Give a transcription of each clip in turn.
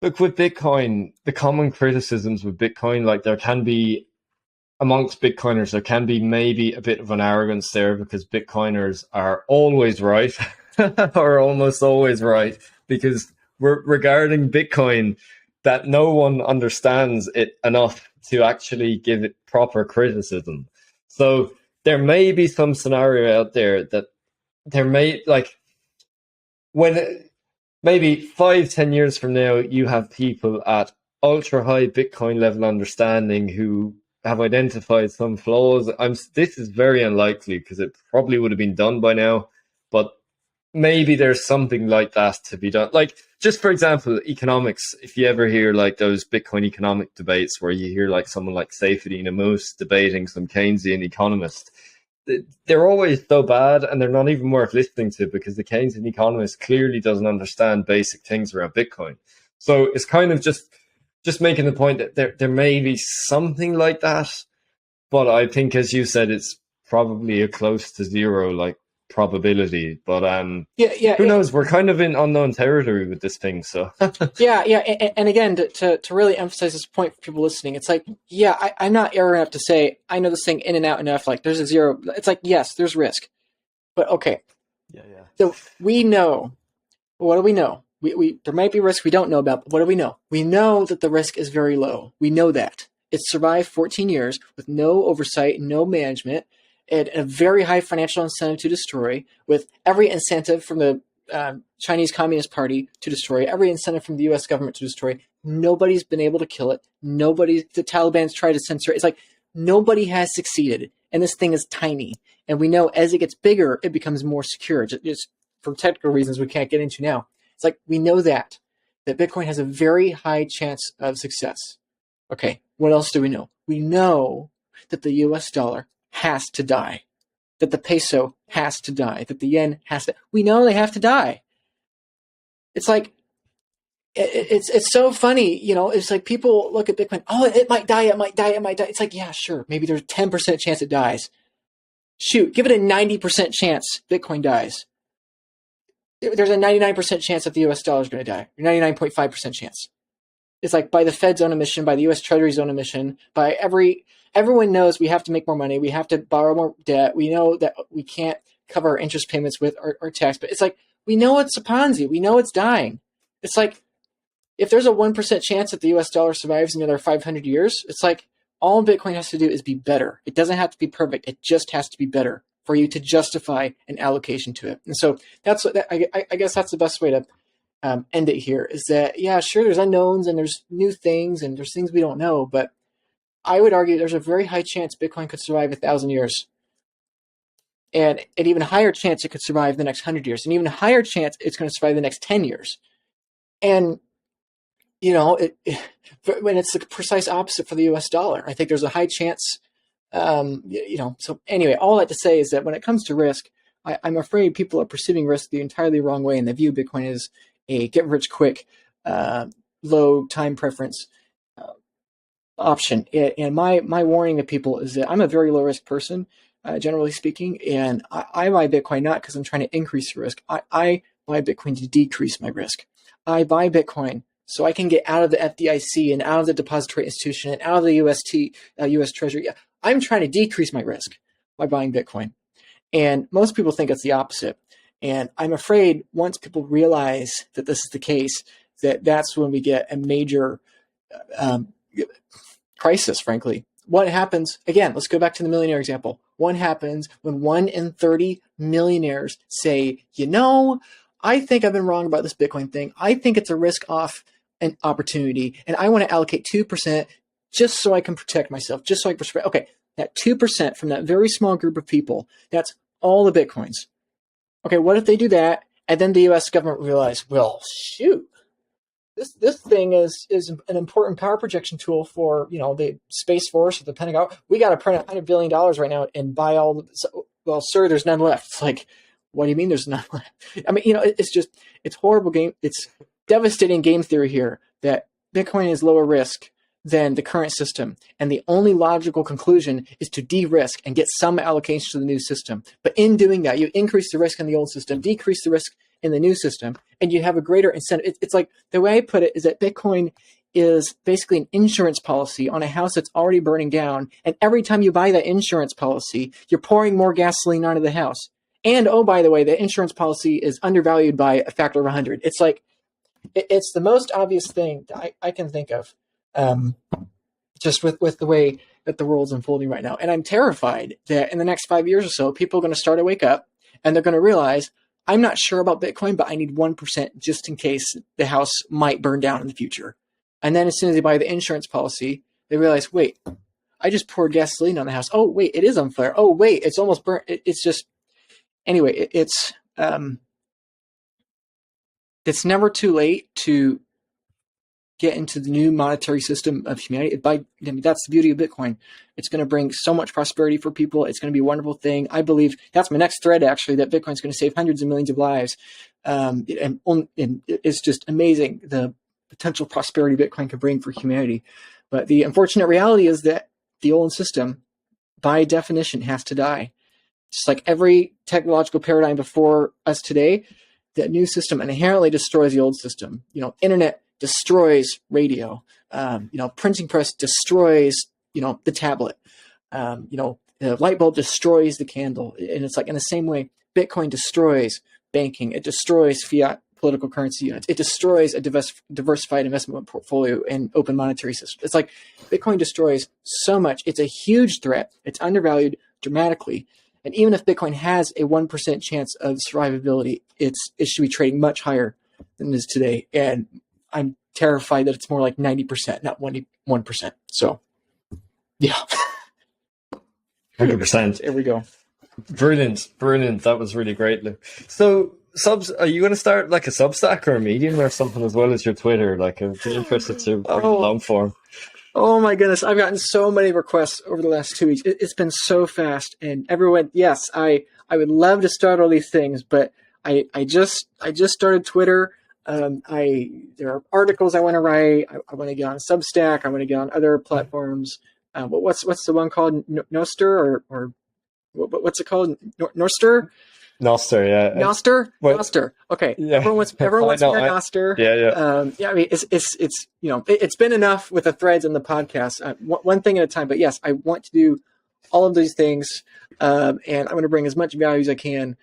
Look, with Bitcoin, the common criticisms with Bitcoin, like there can be amongst Bitcoiners, there can be maybe a bit of an arrogance there because Bitcoiners are always right or almost always right because we're regarding Bitcoin that no one understands it enough to actually give it proper criticism. So there may be some scenario out there that there may like when maybe 5, 10 years from now, you have people at ultra high Bitcoin level understanding who have identified some flaws. This is very unlikely because it probably would have been done by now, but maybe there's something like that to be done. Like, just for example, economics. If you ever hear like those Bitcoin economic debates where you hear like someone like Seyfedine Ammous debating some Keynesian economist, they're always so bad and they're not even worth listening to because the Keynesian economist clearly doesn't understand basic things around Bitcoin. So it's kind of just making the point that there may be something like that, but I think, as you said, it's probably a close to zero like probability. But who knows? We're kind of in unknown territory with this thing. So yeah. And again, to really emphasize this point for people listening, it's like, yeah, I'm not arrogant enough to say I know this thing in and out enough. Like, there's a zero. It's like, yes, there's risk, but okay. Yeah. So we know. What do we know? We there might be risk we don't know about, but what do we know? We know that the risk is very low. We know that. It's survived 14 years with no oversight, no management, and a very high financial incentive to destroy, with every incentive from the Chinese Communist Party to destroy, every incentive from the U.S. government to destroy. Nobody's been able to kill it. The Taliban's tried to censor it. It's like nobody has succeeded, and this thing is tiny. And we know as it gets bigger, it becomes more secure. Just for technical reasons we can't get into now. It's like we know that Bitcoin has a very high chance of success. Okay, what else do we know? We know that the US dollar has to die, that the peso has to die, that the yen has to. We know they have to die. It's like it's so funny, you know. It's like people look at Bitcoin. Oh, it might die. It might die. It might die. It's like, yeah, sure. Maybe there's a 10% chance it dies. Shoot, give it a 90% chance Bitcoin dies. There's a 99% chance that the US dollar is going to die. 99.5% chance. It's like by the Fed's own admission, by the US Treasury's own admission, by everyone knows we have to make more money. We have to borrow more debt. We know that we can't cover our interest payments with our tax. But it's like, we know it's a Ponzi. We know it's dying. It's like, if there's a 1% chance that the US dollar survives another 500 years, it's like all Bitcoin has to do is be better. It doesn't have to be perfect. It just has to be better for you to justify an allocation to it. And so that's what I guess that's the best way to end it here, is that, yeah, sure, there's unknowns and there's new things and there's things we don't know, but I would argue there's a very high chance Bitcoin could survive 1,000 years, and an even higher chance it could survive the next 100 years, and even higher chance it's going to survive the next 10 years. And you know, when it's the precise opposite for the US dollar, I think there's a high chance. So anyway, all that to say is that when it comes to risk, I'm afraid people are perceiving risk the entirely wrong way, and they view Bitcoin as a get-rich-quick, low time preference option. And my warning to people is that I'm a very low-risk person, generally speaking, and I buy Bitcoin not because I'm trying to increase the risk. I buy Bitcoin to decrease my risk. I buy Bitcoin so I can get out of the FDIC and out of the depository institution and out of the US Treasury. I'm trying to decrease my risk by buying Bitcoin. And most people think it's the opposite. And I'm afraid once people realize that this is the case, that's when we get a major crisis, frankly. What happens, again, let's go back to the millionaire example. What happens when 1 in 30 millionaires say, you know, I think I've been wrong about this Bitcoin thing. I think it's a risk off an opportunity, and I want to allocate 2% just so I can protect myself, just so I can protect. Okay, that 2% from that very small group of people, that's all the Bitcoins. Okay, what if they do that, and then the U.S. government realize, well, shoot, this thing is an important power projection tool for, you know, the Space Force or the Pentagon. We got to print $100 billion right now and buy all the. Well, sir, there's none left. It's like, what do you mean there's none left? I mean, you know, it's horrible game. It's devastating game theory here that Bitcoin is lower risk than the current system. And the only logical conclusion is to de-risk and get some allocation to the new system. But in doing that, you increase the risk in the old system, decrease the risk in the new system, and you have a greater incentive. It's like, the way I put it is that Bitcoin is basically an insurance policy on a house that's already burning down. And every time you buy that insurance policy, you're pouring more gasoline onto the house. And oh, by the way, the insurance policy is undervalued by a factor of 100. It's like, it's the most obvious thing that I can think of, just with the way that the world's unfolding right now. And I'm terrified that in the next 5 years or so, people are going to start to wake up and they're going to realize, I'm not sure about Bitcoin, but I need 1% just in case the house might burn down in the future. And then as soon as they buy the insurance policy, they realize, wait, I just poured gasoline on the house. Oh, wait, it is on fire. Oh, wait, it's almost burnt. It's just, anyway, it's never too late to get into the new monetary system of humanity. That's the beauty of Bitcoin. It's going to bring so much prosperity for people. It's going to be a wonderful thing. I believe that's my next thread, actually, that Bitcoin's going to save hundreds of millions of lives. And it's just amazing, the potential prosperity Bitcoin could bring for humanity. But the unfortunate reality is that the old system, by definition, has to die. Just like every technological paradigm before us today, that new system inherently destroys the old system. Internet destroys radio. Printing press destroys, the tablet. The light bulb destroys the candle. And it's like, in the same way, Bitcoin destroys banking. It destroys fiat political currency units. It destroys a diversified investment portfolio and open monetary system. It's like Bitcoin destroys so much. It's a huge threat. It's undervalued dramatically. And even if Bitcoin has a 1% chance of survivability, it should be trading much higher than it is today. And I'm terrified that it's more like 90%, not 1%. So, yeah. 100%. There we go. Brilliant. That was really great, Luke. So, are you going to start like a Substack or a Medium or something as well as your Twitter? Like, I'm interested to bring long form. Oh my goodness, I've gotten so many requests over the last 2 weeks. It's been so fast, and everyone, yes, I would love to start all these things, but I just started Twitter. There are articles I want to write. I want to get on Substack. I want to get on other platforms. What's the one called? Nostr or what's it called? Nostr? Nostr, yeah. Nostr. Okay. Yeah. Everyone wants to hear Nostr. Yeah. I mean, it's been enough with the threads and the podcast. One thing at a time. But yes, I want to do all of these things, and I'm going to bring as much value as I can.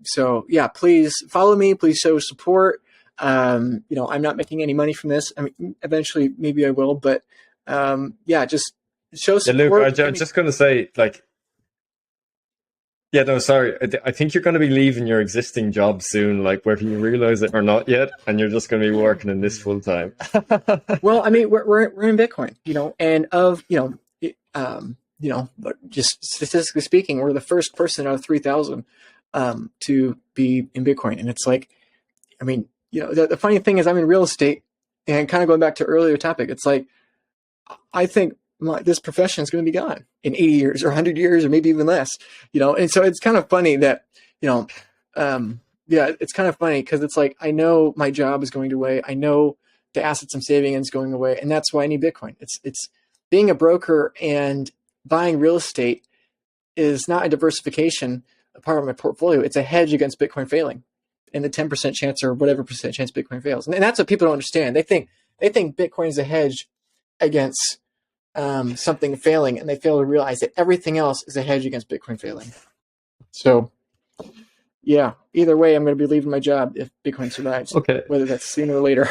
So yeah, please follow me. Please show support. I'm not making any money from this. I mean, eventually maybe I will, but just show support. Yeah, Luke, I'm just going to say, like, yeah, no, sorry. I think you're going to be leaving your existing job soon, like whether you realize it or not yet, and you're just going to be working in this full time. Well, I mean, we're in Bitcoin, but just statistically speaking, we're the first person out of 3,000 to be in Bitcoin, and it's like, I mean, the funny thing is, I'm in real estate, and kind of going back to earlier topic, it's like, I think this profession is going to be gone in 80 years or 100 years or maybe even less, and so it's kind of funny that, it's kind of funny because it's like, I know my job is going away. I know the assets I'm saving is going away. And that's why I need Bitcoin. It's being a broker and buying real estate is not a diversification, a part of my portfolio. It's a hedge against Bitcoin failing and the 10% chance or whatever percent chance Bitcoin fails. And that's what people don't understand. They think Bitcoin is a hedge against something failing, and they fail to realize that everything else is a hedge against Bitcoin failing. So, yeah, either way, I'm going to be leaving my job if Bitcoin survives. Okay. Whether that's sooner or later.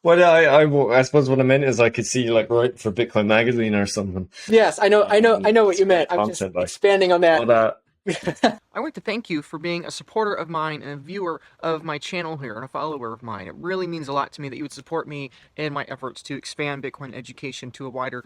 Well, I suppose what I meant is I could see like writing for Bitcoin Magazine or something. Yes, I know what you meant. I'm just expanding on that. But, I want to thank you for being a supporter of mine and a viewer of my channel here and a follower of mine. It really means a lot to me that you would support me in my efforts to expand Bitcoin education to a wider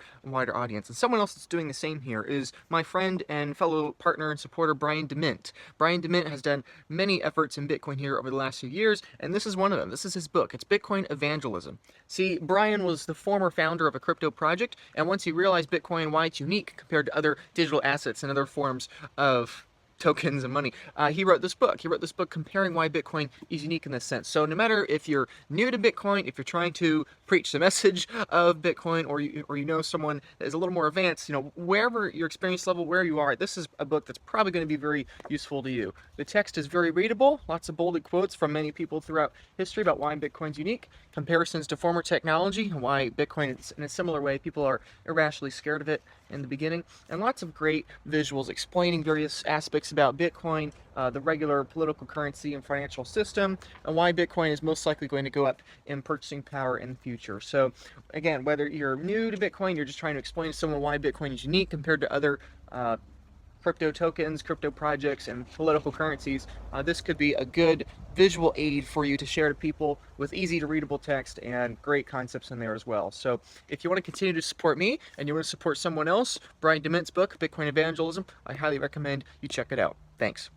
audience. And someone else that's doing the same here is my friend and fellow partner and supporter, Brian DeMint. Brian DeMint has done many efforts in Bitcoin here over the last few years, and this is one of them. This is his book. It's Bitcoin Evangelism. See, Brian was the former founder of a crypto project, and once he realized Bitcoin, why it's unique compared to other digital assets and other forms of tokens and money. He wrote this book. He wrote this book comparing why Bitcoin is unique in this sense. So no matter if you're new to Bitcoin, if you're trying to preach the message of Bitcoin, or you know someone that is a little more advanced, you know, wherever your experience level, where you are, this is a book that's probably going to be very useful to you. The text is very readable, lots of bolded quotes from many people throughout history about why Bitcoin's unique, comparisons to former technology, why Bitcoin is in a similar way people are irrationally scared of it in the beginning, and lots of great visuals explaining various aspects about Bitcoin, the regular political currency and financial system, and why Bitcoin is most likely going to go up in purchasing power in the future. So again, whether you're new to Bitcoin, you're just trying to explain to someone why Bitcoin is unique compared to other crypto tokens, crypto projects, and political currencies, this could be a good visual aid for you to share to people with easy to readable text and great concepts in there as well. So if you want to continue to support me and you want to support someone else, Brian DeMint's book, Bitcoin Evangelism, I highly recommend you check it out. Thanks.